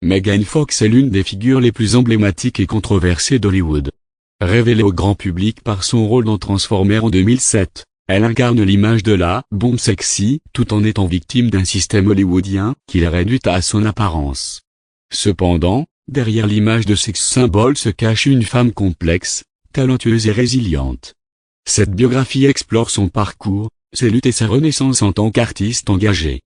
Megan Fox est l'une des figures les plus emblématiques et controversées d'Hollywood. Révélée au grand public par son rôle dans Transformers en 2007, elle incarne l'image de la bombe sexy, tout en étant victime d'un système hollywoodien qui la réduit à son apparence. Cependant, derrière l'image de sex symbole se cache une femme complexe, talentueuse et résiliente. Cette biographie explore son parcours, ses luttes et sa renaissance en tant qu'artiste engagée.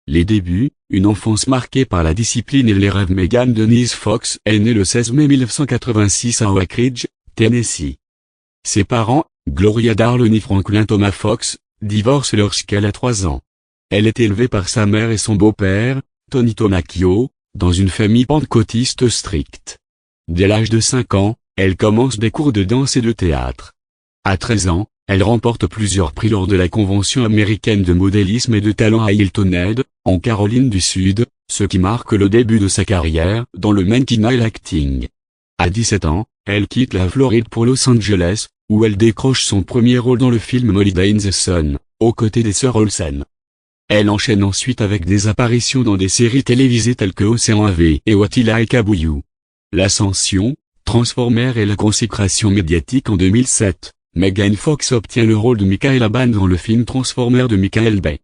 Les débuts, une enfance marquée par la discipline et les rêves. Megan Denise Fox est née le 16 mai 1986 à Oak Ridge, Tennessee. Ses parents, Gloria Darlene et Franklin Thomas Fox, divorcent lorsqu'elle a 3 ans. Elle est élevée par sa mère et son beau-père, Tony Tonacchio, dans une famille pentecôtiste stricte. Dès l'âge de 5 ans, elle commence des cours de danse et de théâtre. À 13 ans, elle remporte plusieurs prix lors de la convention américaine de modélisme et de talent à Hilton Head, en Caroline du Sud, ce qui marque le début de sa carrière dans le mannequinat et l'acting. À 17 ans, elle quitte la Floride pour Los Angeles, où elle décroche son premier rôle dans le film Holiday in the Sun, aux côtés des sœurs Olsen. Elle enchaîne ensuite avec des apparitions dans des séries télévisées telles que Océan AV et What I Like About You. L'ascension, Transformers et la consécration médiatique en 2007. Megan Fox obtient le rôle de Michaela Ban dans le film Transformers de Michael Bay.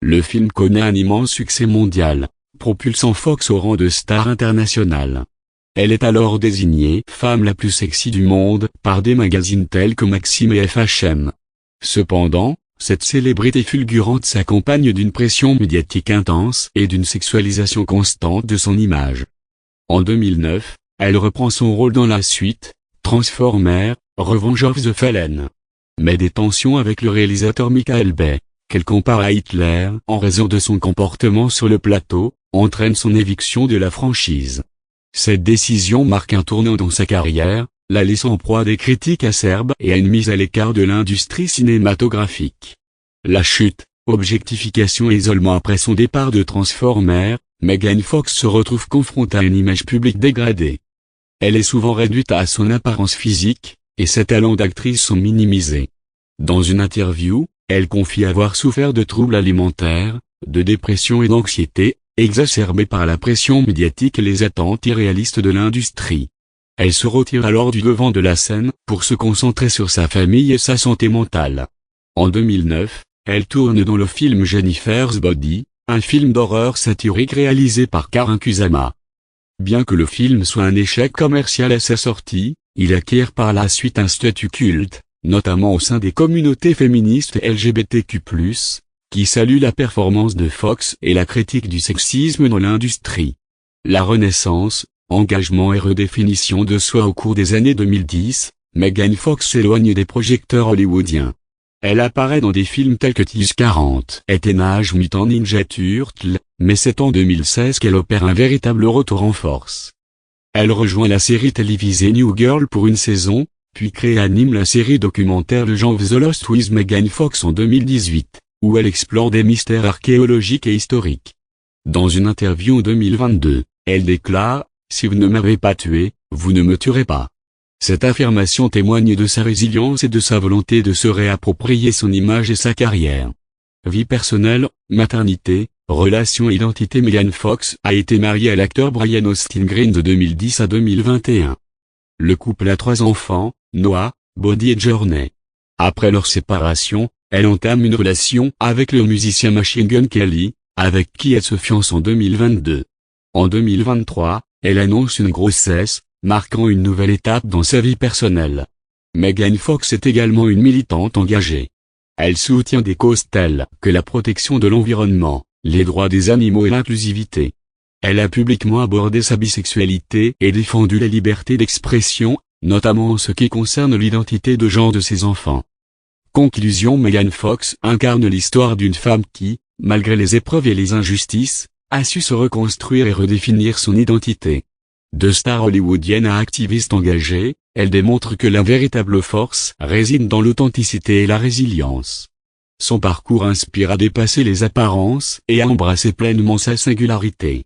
Le film connaît un immense succès mondial, propulsant Fox au rang de star internationale. Elle est alors désignée femme la plus sexy du monde par des magazines tels que Maxim et FHM. Cependant, cette célébrité fulgurante s'accompagne d'une pression médiatique intense et d'une sexualisation constante de son image. En 2009, elle reprend son rôle dans la suite, Transformers, Revenge of the Fallen. Mais des tensions avec le réalisateur Michael Bay, qu'elle compare à Hitler en raison de son comportement sur le plateau, entraînent son éviction de la franchise. Cette décision marque un tournant dans sa carrière, la laissant en proie à des critiques acerbes et à une mise à l'écart de l'industrie cinématographique. La chute, objectification et isolement après son départ de Transformers, Megan Fox se retrouve confrontée à une image publique dégradée. Elle est souvent réduite à son apparence physique, et ses talents d'actrice sont minimisés. Dans une interview, elle confie avoir souffert de troubles alimentaires, de dépression et d'anxiété, exacerbés par la pression médiatique et les attentes irréalistes de l'industrie. Elle se retire alors du devant de la scène pour se concentrer sur sa famille et sa santé mentale. En 2009, elle tourne dans le film Jennifer's Body, un film d'horreur satirique réalisé par Karyn Kusama. Bien que le film soit un échec commercial à sa sortie, il acquiert par la suite un statut culte, notamment au sein des communautés féministes et LGBTQ+, qui saluent la performance de Fox et la critique du sexisme dans l'industrie. La renaissance, engagement et redéfinition de soi au cours des années 2010, Megan Fox s'éloigne des projecteurs hollywoodiens. Elle apparaît dans des films tels que Tease 40 et Teenage Mutant Ninja Turtles, mais c'est en 2016 qu'elle opère un véritable retour en force. Elle rejoint la série télévisée New Girl pour une saison, puis crée et anime la série documentaire Le Genre The Lost with Megan Fox en 2018, où elle explore des mystères archéologiques et historiques. Dans une interview en 2022, elle déclare « Si vous ne m'avez pas tué, vous ne me tuerez pas ». Cette affirmation témoigne de sa résilience et de sa volonté de se réapproprier son image et sa carrière. Vie personnelle, maternité, relations et identité. Megan Fox a été mariée à l'acteur Brian Austin Green de 2010 à 2021. Le couple a 3 enfants, Noah, Bodhi et Journey. Après leur séparation, elle entame une relation avec le musicien Machine Gun Kelly, avec qui elle se fiance en 2022. En 2023, elle annonce une grossesse, marquant une nouvelle étape dans sa vie personnelle. Megan Fox est également une militante engagée. Elle soutient des causes telles que la protection de l'environnement, les droits des animaux et l'inclusivité. Elle a publiquement abordé sa bisexualité et défendu la liberté d'expression, notamment en ce qui concerne l'identité de genre de ses enfants. Conclusion. Megan Fox incarne l'histoire d'une femme qui, malgré les épreuves et les injustices, a su se reconstruire et redéfinir son identité. De star hollywoodienne à activiste engagée, elle démontre que la véritable force réside dans l'authenticité et la résilience. Son parcours inspire à dépasser les apparences et à embrasser pleinement sa singularité.